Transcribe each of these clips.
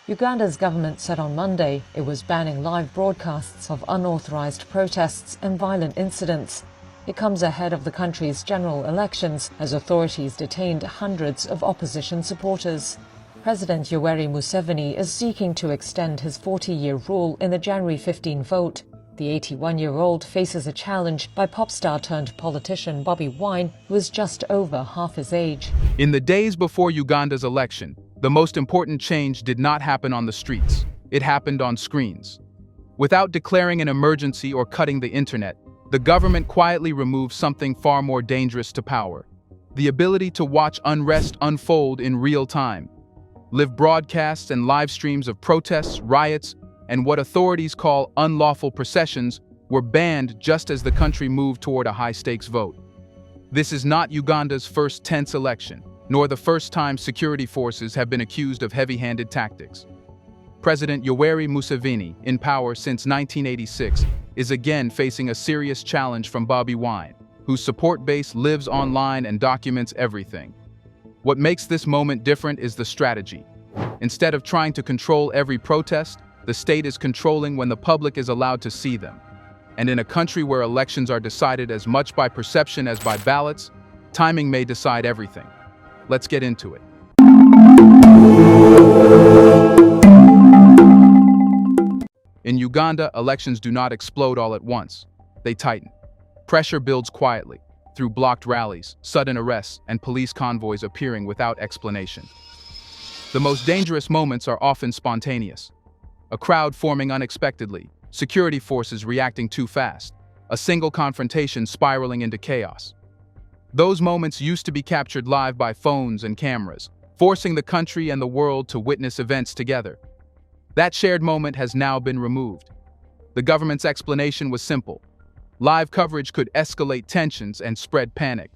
Uganda's government said on Monday it was banning live broadcasts of unauthorized protests and violent incidents. It comes ahead of the country's general elections as authorities detained hundreds of opposition supporters. President Yoweri Museveni is seeking to extend his 40-year rule in the January 15 vote. The 81-year-old faces a challenge by pop star turned politician Bobi Wine, who is just over half his age. In the days before Uganda's election, the most important change did not happen on the streets. It happened on screens. Without declaring an emergency or cutting the internet, the government quietly removed something far more dangerous to power: the ability to watch unrest unfold in real time. Live broadcasts and live streams of protests, riots, and what authorities call unlawful processions were banned just as the country moved toward a high-stakes vote. This is not Uganda's first tense election, nor the first time security forces have been accused of heavy-handed tactics. President Yoweri Museveni, in power since 1986, is again facing a serious challenge from Bobi Wine, whose support base lives online and documents everything. What makes this moment different is the strategy. Instead of trying to control every protest, the state is controlling when the public is allowed to see them. And in a country where elections are decided as much by perception as by ballots, timing may decide everything. Let's get into it. In Uganda, elections do not explode all at once. They tighten. Pressure builds quietly, through blocked rallies, sudden arrests, and police convoys appearing without explanation. The most dangerous moments are often spontaneous. A crowd forming unexpectedly, security forces reacting too fast, a single confrontation spiraling into chaos. Those moments used to be captured live by phones and cameras, forcing the country and the world to witness events together. That shared moment has now been removed. The government's explanation was simple. Live coverage could escalate tensions and spread panic.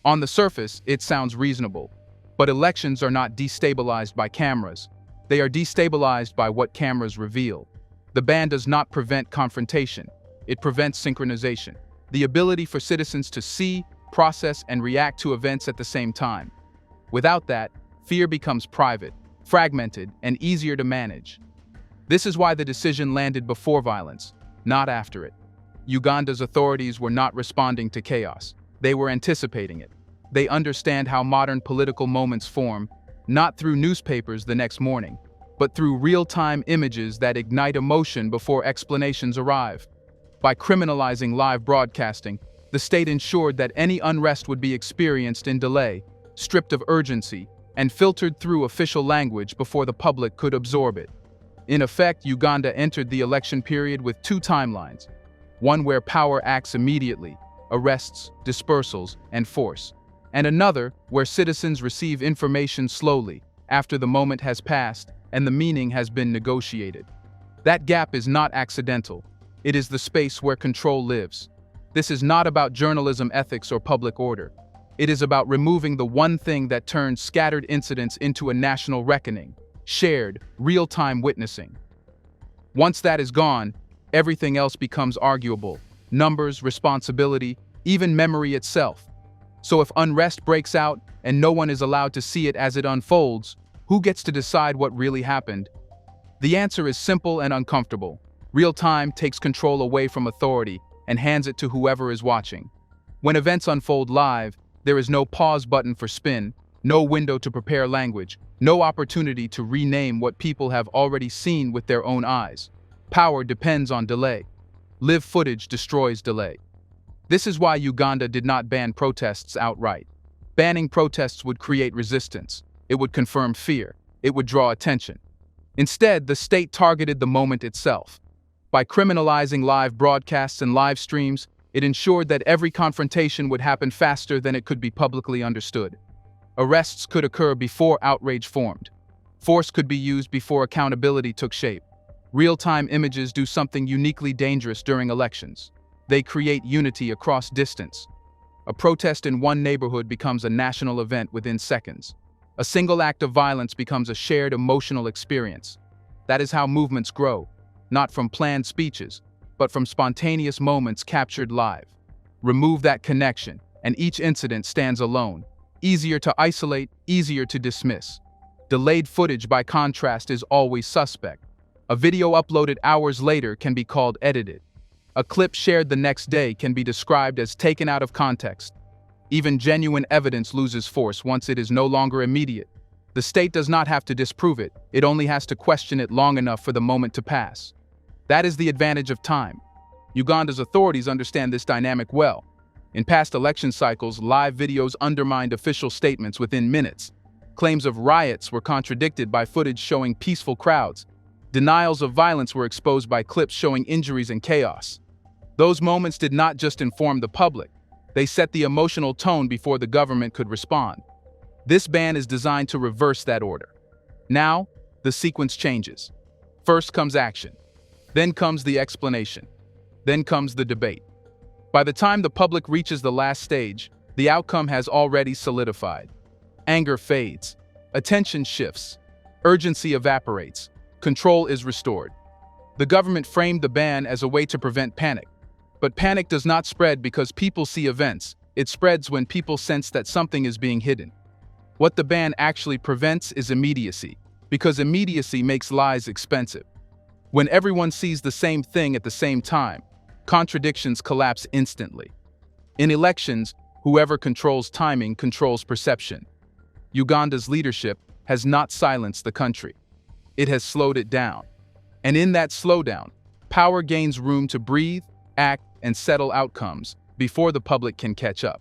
On the surface, it sounds reasonable. But elections are not destabilized by cameras. They are destabilized by what cameras reveal. The ban does not prevent confrontation. It prevents synchronization, the ability for citizens to see, process, and react to events at the same time. Without that, fear becomes private, fragmented, and easier to manage. This is why the decision landed before violence, not after it. Uganda's authorities were not responding to chaos. They were anticipating it. They understand how modern political moments form, not through newspapers the next morning, but through real-time images that ignite emotion before explanations arrive. By criminalizing live broadcasting, the state ensured that any unrest would be experienced in delay, stripped of urgency, and filtered through official language before the public could absorb it. In effect, Uganda entered the election period with two timelines: one where power acts immediately, arrests, dispersals, and force, and another where citizens receive information slowly, after the moment has passed and the meaning has been negotiated. That gap is not accidental. It is the space where control lives. This is not about journalism ethics or public order. It is about removing the one thing that turns scattered incidents into a national reckoning: shared, real-time witnessing. Once that is gone, everything else becomes arguable: numbers, responsibility, even memory itself. So if unrest breaks out and no one is allowed to see it as it unfolds, who gets to decide what really happened? The answer is simple and uncomfortable. Real time takes control away from authority and hands it to whoever is watching. When events unfold live, there is no pause button for spin, no window to prepare language, no opportunity to rename what people have already seen with their own eyes. Power depends on delay. Live footage destroys delay. This is why Uganda did not ban protests outright. Banning protests would create resistance. It would confirm fear. It would draw attention. Instead, the state targeted the moment itself. By criminalizing live broadcasts and live streams, it ensured that every confrontation would happen faster than it could be publicly understood. Arrests could occur before outrage formed. Force could be used before accountability took shape. Real-time images do something uniquely dangerous during elections. They create unity across distance. A protest in one neighborhood becomes a national event within seconds. A single act of violence becomes a shared emotional experience. That is how movements grow, not from planned speeches, but from spontaneous moments captured live. Remove that connection, and each incident stands alone. Easier to isolate, easier to dismiss. Delayed footage, by contrast, is always suspect. A video uploaded hours later can be called edited. A clip shared the next day can be described as taken out of context. Even genuine evidence loses force once it is no longer immediate. The state does not have to disprove it, it only has to question it long enough for the moment to pass. That is the advantage of time. Uganda's authorities understand this dynamic well. In past election cycles, live videos undermined official statements within minutes. Claims of riots were contradicted by footage showing peaceful crowds. Denials of violence were exposed by clips showing injuries and chaos. Those moments did not just inform the public, they set the emotional tone before the government could respond. This ban is designed to reverse that order. Now, the sequence changes. First comes action. Then comes the explanation. Then comes the debate. By the time the public reaches the last stage, the outcome has already solidified. Anger fades. Attention shifts. Urgency evaporates. Control is restored. The government framed the ban as a way to prevent panic. But panic does not spread because people see events. It spreads when people sense that something is being hidden. What the ban actually prevents is immediacy, because immediacy makes lies expensive. When everyone sees the same thing at the same time, contradictions collapse instantly. In elections, whoever controls timing controls perception. Uganda's leadership has not silenced the country. It has slowed it down. And in that slowdown, power gains room to breathe, act, and settle outcomes before the public can catch up.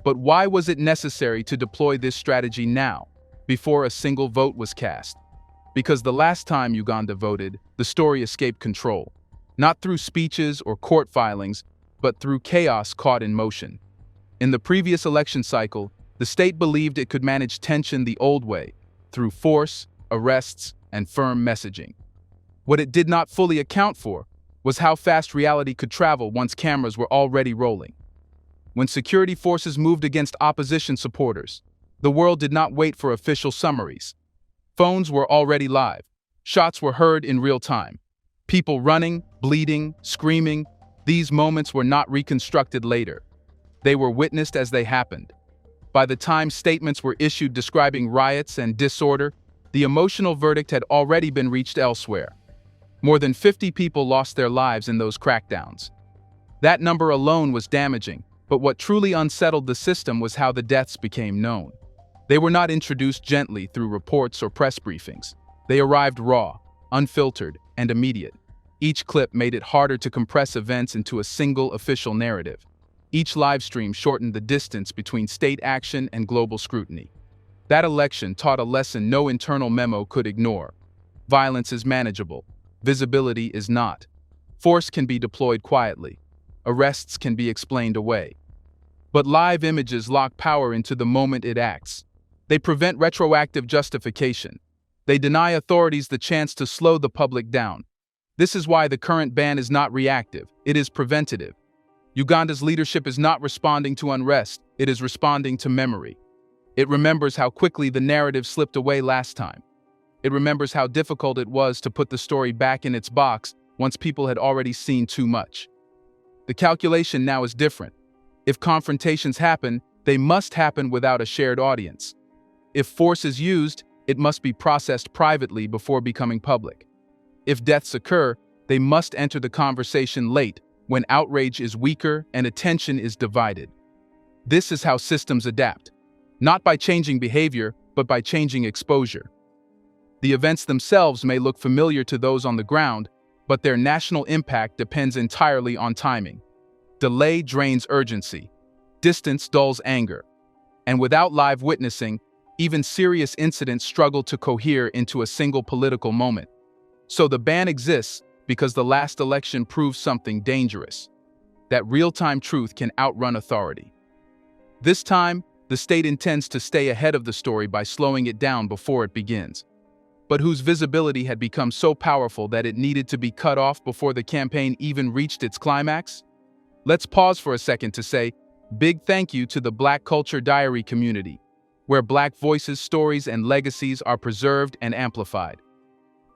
But why was it necessary to deploy this strategy now, before a single vote was cast? Because the last time Uganda voted, the story escaped control. Not through speeches or court filings, but through chaos caught in motion. In the previous election cycle, the state believed it could manage tension the old way, through force, arrests, and firm messaging. What it did not fully account for was how fast reality could travel once cameras were already rolling. When security forces moved against opposition supporters, the world did not wait for official summaries. Phones were already live. Shots were heard in real time. People running, bleeding, screaming. These moments were not reconstructed later. They were witnessed as they happened. By the time statements were issued describing riots and disorder, the emotional verdict had already been reached elsewhere. More than 50 people lost their lives in those crackdowns. That number alone was damaging, but what truly unsettled the system was how the deaths became known. They were not introduced gently through reports or press briefings. They arrived raw, unfiltered, and immediate. Each clip made it harder to compress events into a single official narrative. Each livestream shortened the distance between state action and global scrutiny. That election taught a lesson no internal memo could ignore. Violence is manageable. Visibility is not. Force can be deployed quietly. Arrests can be explained away. But live images lock power into the moment it acts. They prevent retroactive justification. They deny authorities the chance to slow the public down. This is why the current ban is not reactive, it is preventative. Uganda's leadership is not responding to unrest, it is responding to memory. It remembers how quickly the narrative slipped away last time. It remembers how difficult it was to put the story back in its box once people had already seen too much. The calculation now is different. If confrontations happen, they must happen without a shared audience. If force is used, it must be processed privately before becoming public. If deaths occur, they must enter the conversation late, when outrage is weaker and attention is divided. This is how systems adapt, not by changing behavior, but by changing exposure. The events themselves may look familiar to those on the ground, but their national impact depends entirely on timing. Delay drains urgency. Distance dulls anger. And without live witnessing, even serious incidents struggle to cohere into a single political moment. So the ban exists because the last election proved something dangerous: that real-time truth can outrun authority. This time, the state intends to stay ahead of the story by slowing it down before it begins, but whose visibility had become so powerful that it needed to be cut off before the campaign even reached its climax? Let's pause for a second to say big thank you to the Black Culture Diary community, where Black voices, stories, and legacies are preserved and amplified.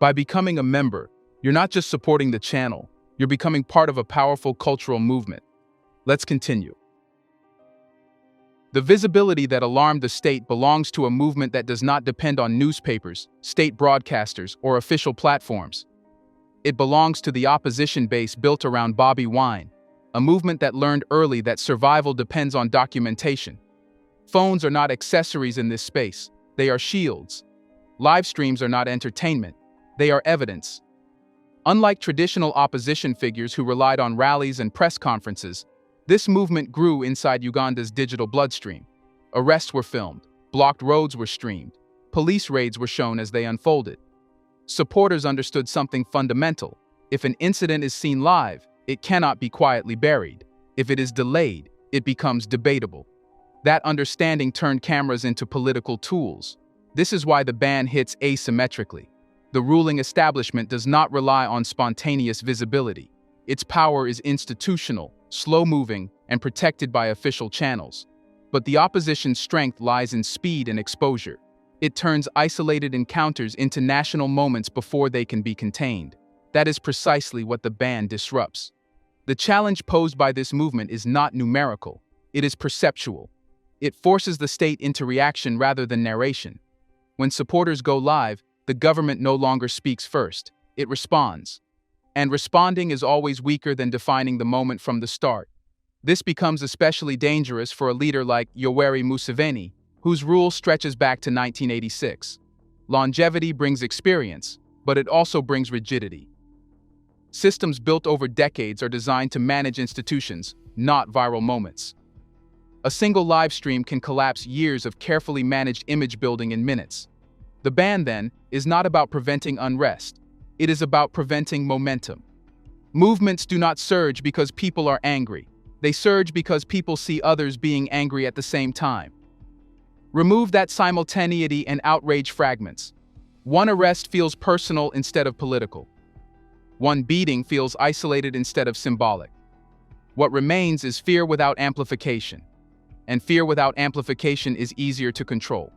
By becoming a member, you're not just supporting the channel, you're becoming part of a powerful cultural movement. Let's continue. The visibility that alarmed the state belongs to a movement that does not depend on newspapers, state broadcasters, or official platforms. It belongs to the opposition base built around Bobi Wine, a movement that learned early that survival depends on documentation. Phones are not accessories in this space, they are shields. Live streams are not entertainment, they are evidence. Unlike traditional opposition figures who relied on rallies and press conferences, this movement grew inside Uganda's digital bloodstream. Arrests were filmed, blocked roads were streamed, police raids were shown as they unfolded. Supporters understood something fundamental. If an incident is seen live, it cannot be quietly buried. If it is delayed, it becomes debatable. That understanding turned cameras into political tools. This is why the ban hits asymmetrically. The ruling establishment does not rely on spontaneous visibility. Its power is institutional, slow-moving, and protected by official channels. But the opposition's strength lies in speed and exposure. It turns isolated encounters into national moments before they can be contained. That is precisely what the ban disrupts. The challenge posed by this movement is not numerical, it is perceptual. It forces the state into reaction rather than narration. When supporters go live, the government no longer speaks first, it responds. And responding is always weaker than defining the moment from the start. This becomes especially dangerous for a leader like Yoweri Museveni, whose rule stretches back to 1986. Longevity brings experience, but it also brings rigidity. Systems built over decades are designed to manage institutions, not viral moments. A single live stream can collapse years of carefully managed image building in minutes. The ban, then, is not about preventing unrest. It is about preventing momentum. Movements do not surge because people are angry. They surge because people see others being angry at the same time. Remove that simultaneity and outrage fragments. One arrest feels personal instead of political. One beating feels isolated instead of symbolic. What remains is fear without amplification. And fear without amplification is easier to control.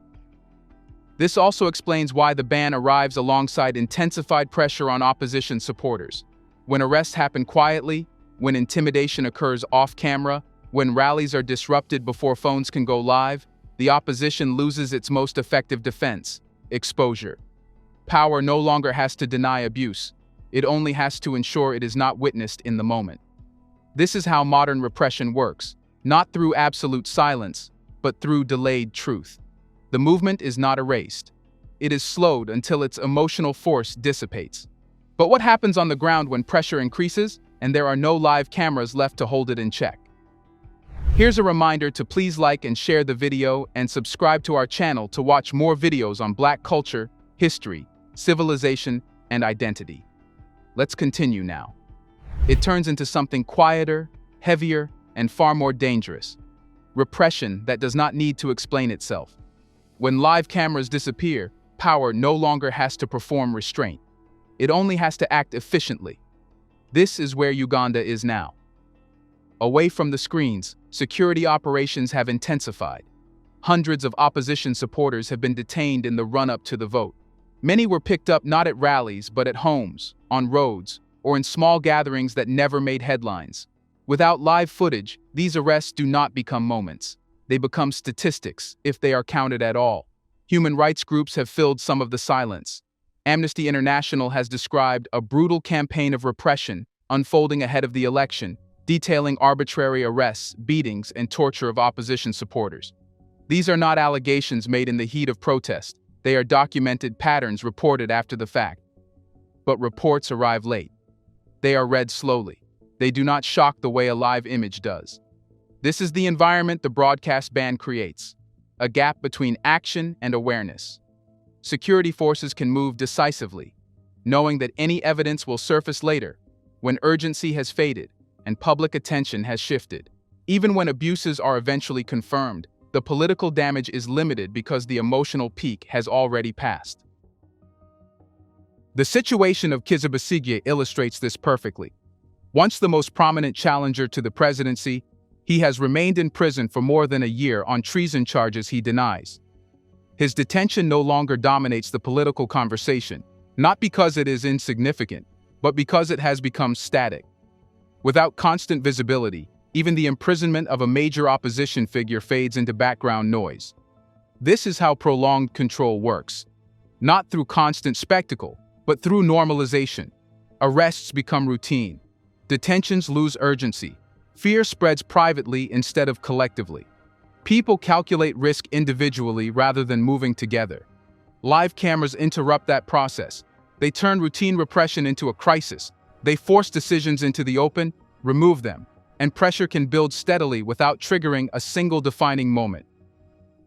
This also explains why the ban arrives alongside intensified pressure on opposition supporters. When arrests happen quietly, when intimidation occurs off-camera, when rallies are disrupted before phones can go live, the opposition loses its most effective defense: exposure. Power no longer has to deny abuse. It only has to ensure it is not witnessed in the moment. This is how modern repression works, not through absolute silence, but through delayed truth. The movement is not erased. It is slowed until its emotional force dissipates. But what happens on the ground when pressure increases and there are no live cameras left to hold it in check? Here's a reminder to please like and share the video and subscribe to our channel to watch more videos on Black culture, history, civilization, and identity. Let's continue now. It turns into something quieter, heavier, and far more dangerous. Repression that does not need to explain itself. When live cameras disappear, power no longer has to perform restraint. It only has to act efficiently. This is where Uganda is now. Away from the screens, security operations have intensified. Hundreds of opposition supporters have been detained in the run-up to the vote. Many were picked up not at rallies, but at homes, on roads, or in small gatherings that never made headlines. Without live footage, these arrests do not become moments. They become statistics, if they are counted at all. Human rights groups have filled some of the silence. Amnesty International has described a brutal campaign of repression unfolding ahead of the election, detailing arbitrary arrests, beatings, and torture of opposition supporters. These are not allegations made in the heat of protest. They are documented patterns reported after the fact. But reports arrive late. They are read slowly. They do not shock the way a live image does. This is the environment the broadcast ban creates, a gap between action and awareness. Security forces can move decisively, knowing that any evidence will surface later, when urgency has faded and public attention has shifted. Even when abuses are eventually confirmed, the political damage is limited because the emotional peak has already passed. The situation of Kizza Besigye illustrates this perfectly. Once the most prominent challenger to the presidency, he has remained in prison for more than a year on treason charges he denies. His detention no longer dominates the political conversation, not because it is insignificant, but because it has become static. Without constant visibility, Even the imprisonment of a major opposition figure fades into background noise. This is how prolonged control works. Not through constant spectacle, but through normalization. Arrests become routine. Detentions lose urgency. Fear spreads privately instead of collectively. People calculate risk individually rather than moving together. Live cameras interrupt that process. They turn routine repression into a crisis. They force decisions into the open, remove them, and pressure can build steadily without triggering a single defining moment.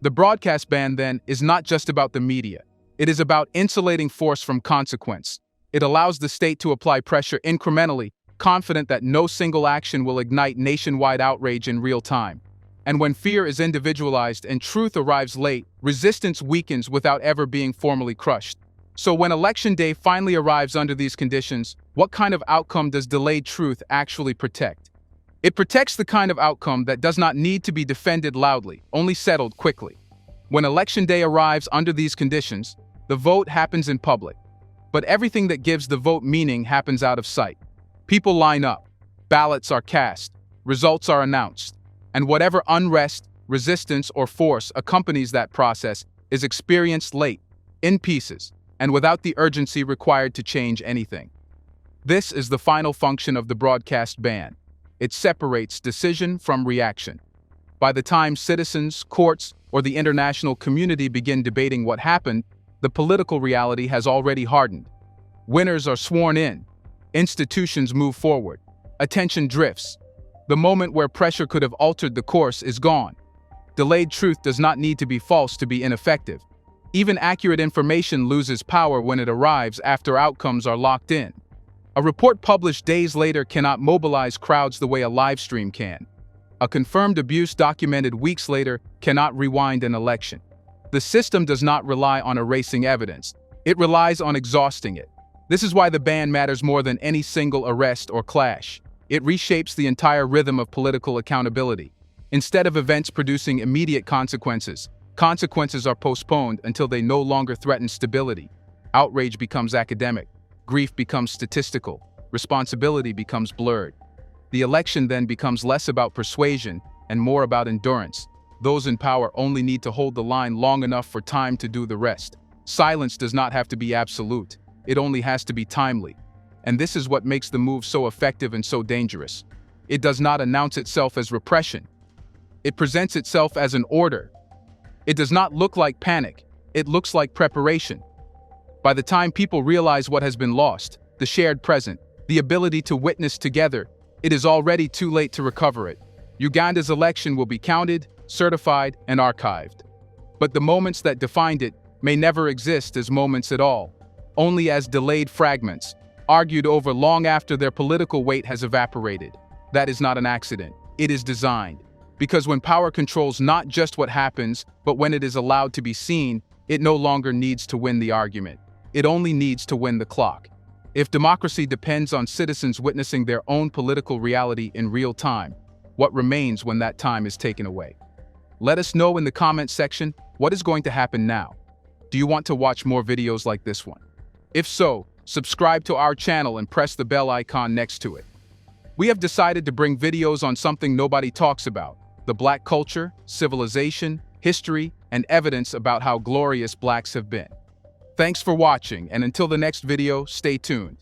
The broadcast ban, then, is not just about the media. It is about insulating force from consequence. It allows the state to apply pressure incrementally, confident that no single action will ignite nationwide outrage in real time. And when fear is individualized and truth arrives late, resistance weakens without ever being formally crushed. So when Election Day finally arrives under these conditions, what kind of outcome does delayed truth actually protect? It protects the kind of outcome that does not need to be defended loudly, only settled quickly. When Election Day arrives under these conditions, the vote happens in public. But everything that gives the vote meaning happens out of sight. People line up, ballots are cast, results are announced, and whatever unrest, resistance, or force accompanies that process is experienced late, in pieces, and without the urgency required to change anything. This is the final function of the broadcast ban. It separates decision from reaction. By the time citizens, courts, or the international community begin debating what happened, the political reality has already hardened. Winners are sworn in. Institutions move forward. Attention drifts. The moment where pressure could have altered the course is gone. Delayed truth does not need to be false to be ineffective. Even accurate information loses power when it arrives after outcomes are locked in. A report published days later cannot mobilize crowds the way a live stream can. A confirmed abuse documented weeks later cannot rewind an election. The system does not rely on erasing evidence. It relies on exhausting it. This is why the ban matters more than any single arrest or clash. It reshapes the entire rhythm of political accountability. Instead of events producing immediate consequences, consequences are postponed until they no longer threaten stability. Outrage becomes academic. Grief becomes statistical. Responsibility becomes blurred. The election then becomes less about persuasion and more about endurance. Those in power only need to hold the line long enough for time to do the rest. Silence does not have to be absolute. It only has to be timely. And this is what makes the move so effective and so dangerous. It does not announce itself as repression. It presents itself as an order. It does not look like panic. It looks like preparation. By the time people realize what has been lost, the shared present, the ability to witness together, it is already too late to recover it. Uganda's election will be counted, certified, and archived. But the moments that defined it may never exist as moments at all, only as delayed fragments, argued over long after their political weight has evaporated. That is not an accident. It is designed. Because when power controls not just what happens, but when it is allowed to be seen, it no longer needs to win the argument. It only needs to win the clock. If democracy depends on citizens witnessing their own political reality in real time, what remains when that time is taken away? Let us know in the comments section what is going to happen now. Do you want to watch more videos like this one? If so, subscribe to our channel and press the bell icon next to it. We have decided to bring videos on something nobody talks about: the Black culture, civilization, history, and evidence about how glorious Blacks have been. Thanks for watching, and until the next video, stay tuned.